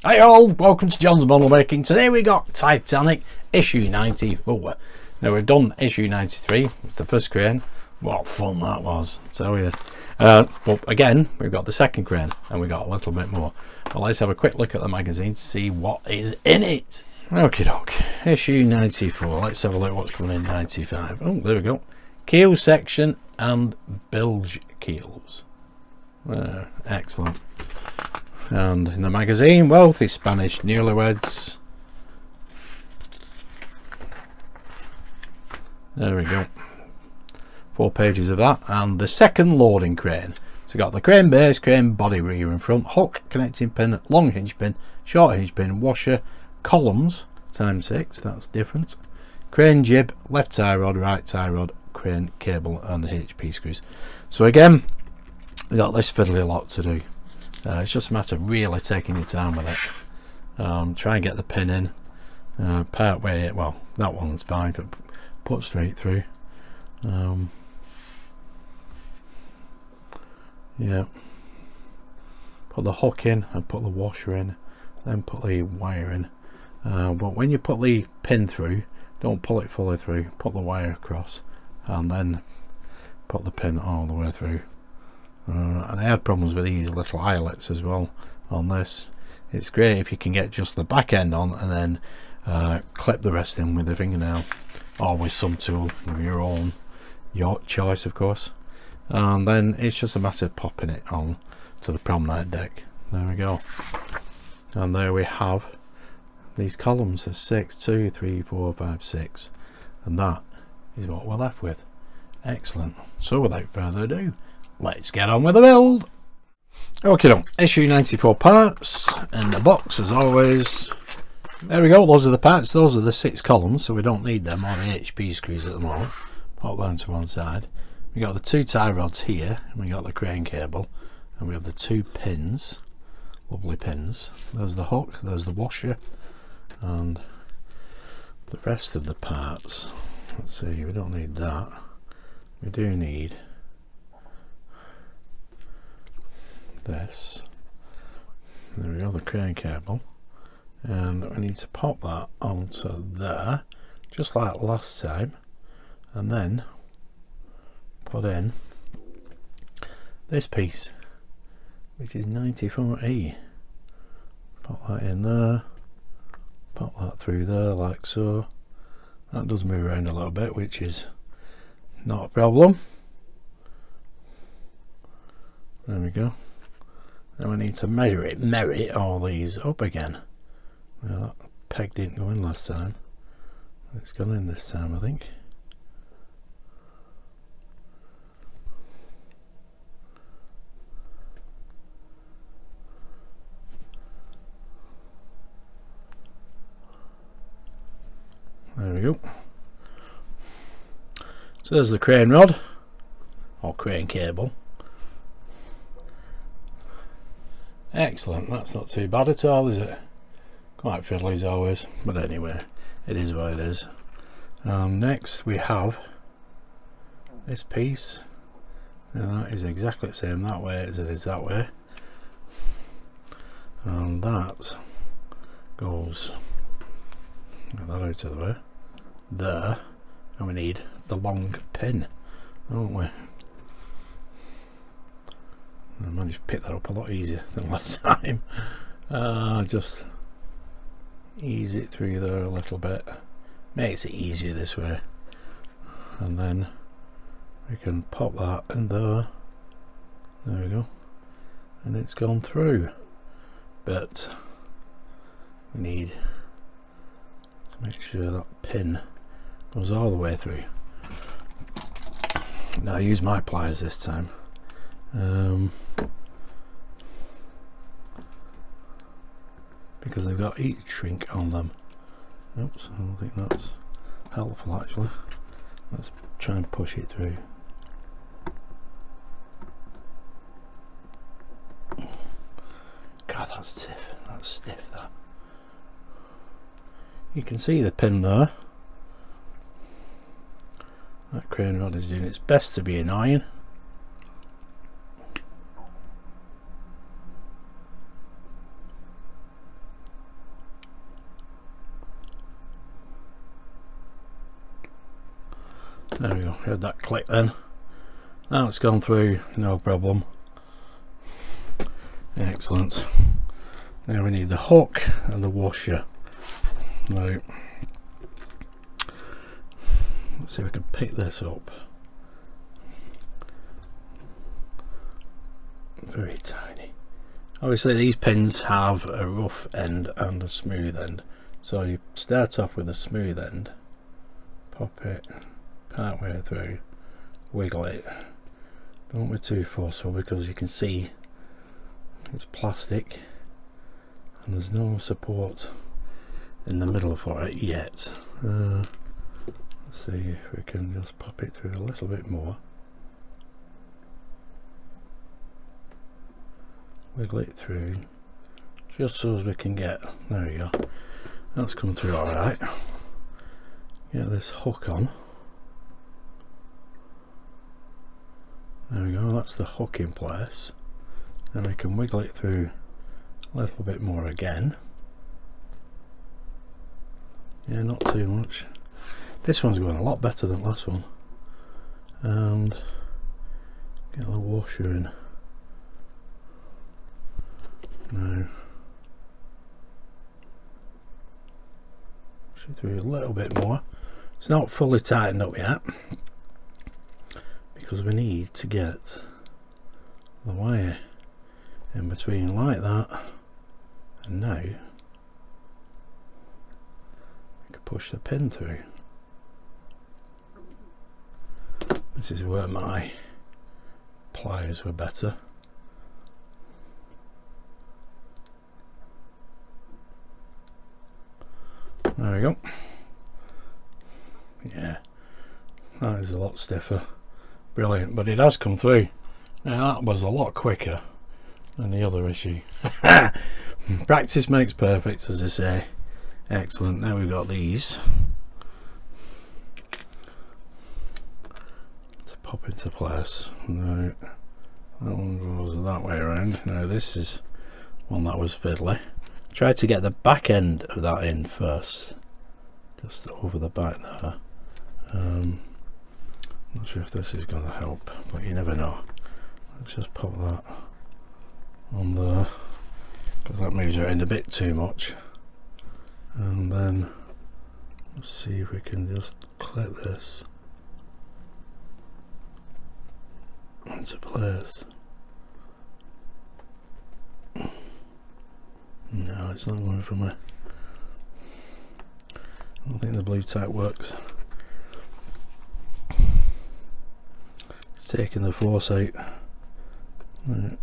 Hi all, welcome to John's Model Making. Today we got Titanic issue 94. Now we've done issue 93 with the first crane. What fun that was, I tell you. But again, we've got the second crane and we got a little bit more. Well, let's have a quick look at the magazine to see what is in it. Okie doke, issue 94. Let's have a look what's coming in 95. Oh, there we go. Keel section and bilge keels. Excellent. And in the magazine, wealthy Spanish newlyweds. There we go. 4 pages of that. And the second loading crane. So we've got the crane base, crane body, rear and front, hook, connecting pin, long hinge pin, short hinge pin, washer, columns, ×6, that's different. Crane jib, left tie rod, right tie rod, crane cable and HP screws. So again, we've got this fiddly lot to do. It's just a matter of really taking your time with it. Try and get the pin in part way. Well, that one's fine, but put straight through. Yeah, put the hook in and put the washer in, then put the wire in. But when you put the pin through, don't pull it fully through, put the wire across and then put the pin all the way through. And I had problems with these little eyelets as well on this. It's great if you can get just the back end on and then clip the rest in with the fingernail or with some tool of your own, your choice of course. And then it's just a matter of popping it on to the promenade deck. There we go. And there we have these columns of 6, 2, 3, 4, 5, 6, and that is what we're left with. Excellent. So without further ado, let's get on with the build. Okay, then, issue 94 parts in the box as always. There we go, those are the parts, those are the 6 columns, so we don't need them or the HP screws at the moment. Pop them to one side. We got the 2 tie rods here, and we got the crane cable, and we have the 2 pins, lovely pins. There's the hook, there's the washer, and the rest of the parts. Let's see, we don't need that. We do need this. There we go, the crane cable, and we need to pop that onto there just like last time, and then put in this piece which is 94E. Pop that in there, pop that through there like so. That does move around a little bit, which is not a problem. There we go. Then we need to merit all these up again. Well, that peg didn't go in last time. It's gone in this time, I think. There we go. So there's the crane rod or crane cable. Excellent, that's not too bad at all, is it? Quite fiddly as always, but anyway, it is what it is. Next we have this piece, and that is exactly the same that way as it is that way, and that goes, get that out of the way, there, and we need the long pin, don't we? I managed to pick that up a lot easier than last time. Just ease it through there a little bit, makes it easier this way, and then we can pop that in there. There we go, and it's gone through, but we need to make sure that pin goes all the way through. Now I use my pliers this time. Because they've got heat shrink on them. Oops, I don't think that's helpful actually. Let's try and push it through. God, that's stiff. That's stiff, that. You can see the pin there. That crane rod is doing its best to be annoying. There we go, heard that click then. Now it's gone through, no problem. Excellent. Now we need the hook and the washer. Right. Let's see if we can pick this up. Very tiny. Obviously these pins have a rough end and a smooth end. So you start off with a smooth end, pop it part way through, wiggle it. Don't be too forceful because you can see it's plastic and there's no support in the middle for it yet. Let's see if we can just pop it through a little bit more. Wiggle it through just so as we can get, there we go, that's come through alright. Get this hook on. There we go, that's the hook in place. Then we can wiggle it through a little bit more again. Yeah, not too much. This one's going a lot better than the last one. And get the washer in. Now push it through a little bit more. It's not fully tightened up yet because we need to get the wire in between like that, and now we can push the pin through. This is where my pliers were better. There we go. Yeah, that is a lot stiffer. Brilliant, but it has come through. Now that was a lot quicker than the other issue. Practice makes perfect, as I say. Excellent. Now we've got these to pop into place. Now that one goes that way around. Now this is one that was fiddly. Try to get the back end of that in first, just over the back there. Not sure if this is going to help, but you never know. Let's just pop that on there because that moves around a bit too much, and then let's see if we can just clip this into place. No, it's not going for me. I don't think the blue tack works. It's taking the force out. Right.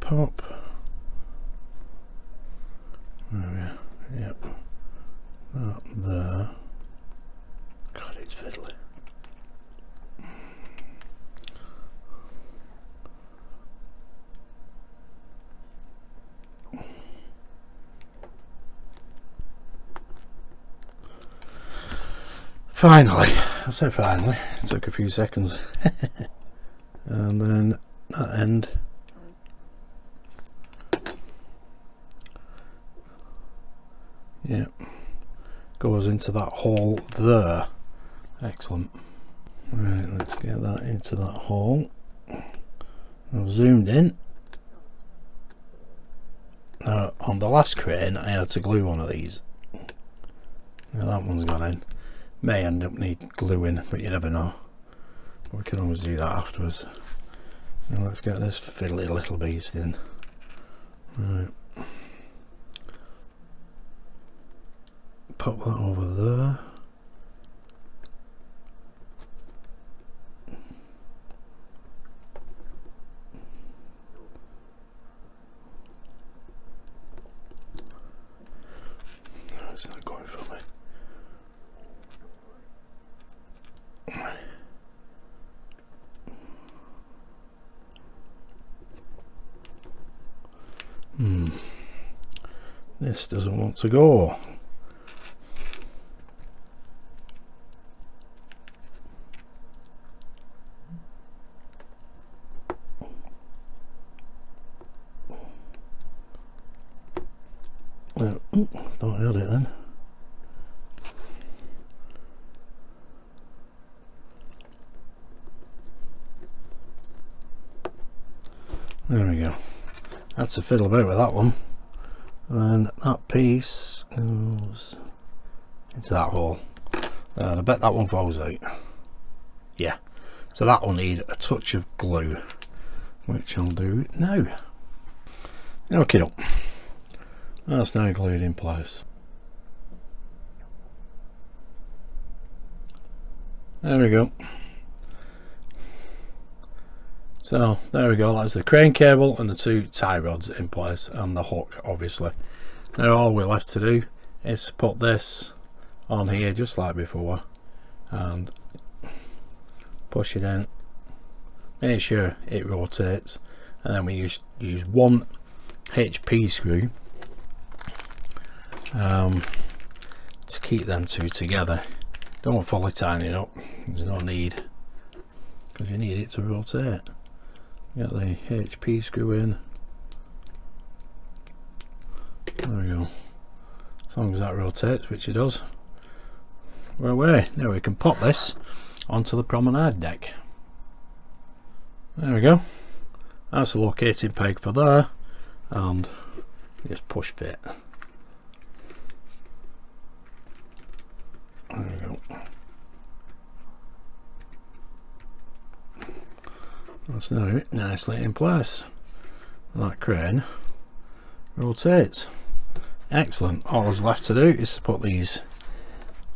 Pop. There we are. Yep. That there. God, it's fiddly. Finally, I say finally, it took a few seconds. And then that end goes into that hole there. Excellent. Right, let's get that into that hole. I've zoomed in. Now on the last crane I had to glue one of these. Now that one's gone in. May end up need gluing, but you never know. We can always do that afterwards. Now let's get this fiddly little beast in. Right. Pop that over there. No, it's not going for me. This doesn't want to go. Well, thought I had it then. There we go. Had to fiddle about with that one. And that piece goes into that hole. And I bet that one falls out. Yeah. So that will need a touch of glue, which I'll do now. Okay, that's now glued in place. There we go. So there we go, that's the crane cable and the 2 tie rods in place and the hook, obviously. Now all we're left to do is put this on here just like before and push it in, make sure it rotates, and then we use 1 HP screw to keep them 2 together. Don't fully tighten it up, there's no need, because you need it to rotate. Get the HP screw in. There we go. As long as that rotates, which it does, we're away. Now we can pop this onto the promenade deck. There we go. That's the locating peg for there, and just push fit. There we go. That's now nicely in place. That crane rotates. Excellent. All that's left to do is to put these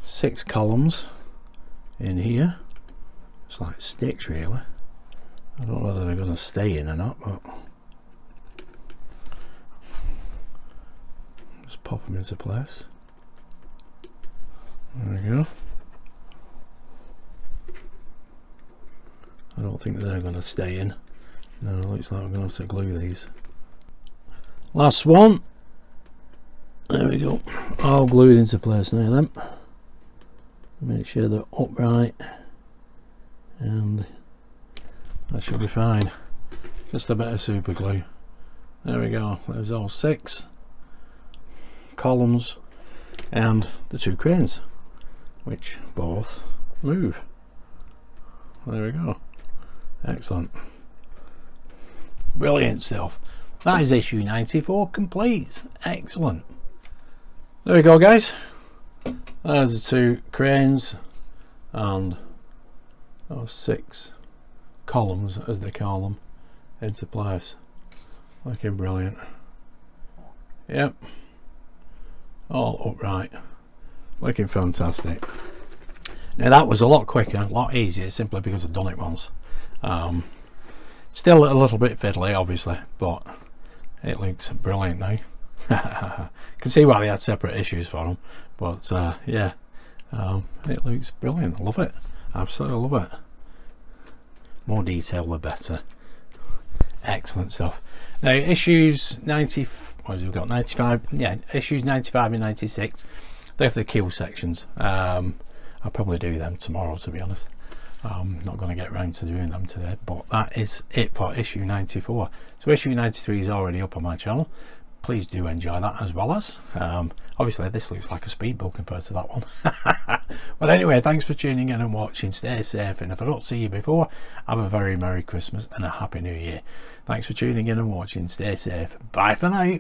6 columns in here. It's like sticks really. I don't know whether they're going to stay in or not, but just pop them into place. There we go. I don't think they're going to stay in. No, looks like I'm going to have to glue these. Last one. There we go. All glued into place now then. Make sure they're upright, and that should be fine. Just a bit of super glue. There we go. There's all 6 columns and the 2 cranes, which both move. There we go. Excellent. Brilliant stuff. That is issue 94 complete. Excellent. There we go, guys. There's the 2 cranes and those 6 columns, as they call them, into place. Looking brilliant. Yep. All upright. Looking fantastic. Now that was a lot quicker, a lot easier, simply because I've done it once. Still a little bit fiddly obviously, but it looks brilliant now. Can see why they had separate issues for them, but yeah, it looks brilliant. I love it, absolutely love it. More detail the better. Excellent stuff. Now issues 90, what have we got, 95, yeah, issues 95 and 96, they're the kill sections. I'll probably do them tomorrow, to be honest. I'm not going to get around to doing them today, but that is it for issue 94. So issue 93 is already up on my channel. Please do enjoy that, as well as obviously this looks like a speed build compared to that one. But anyway, thanks for tuning in and watching. Stay safe, and if I don't see you before, have a very Merry Christmas and a Happy New Year. Thanks for tuning in and watching. Stay safe. Bye for now.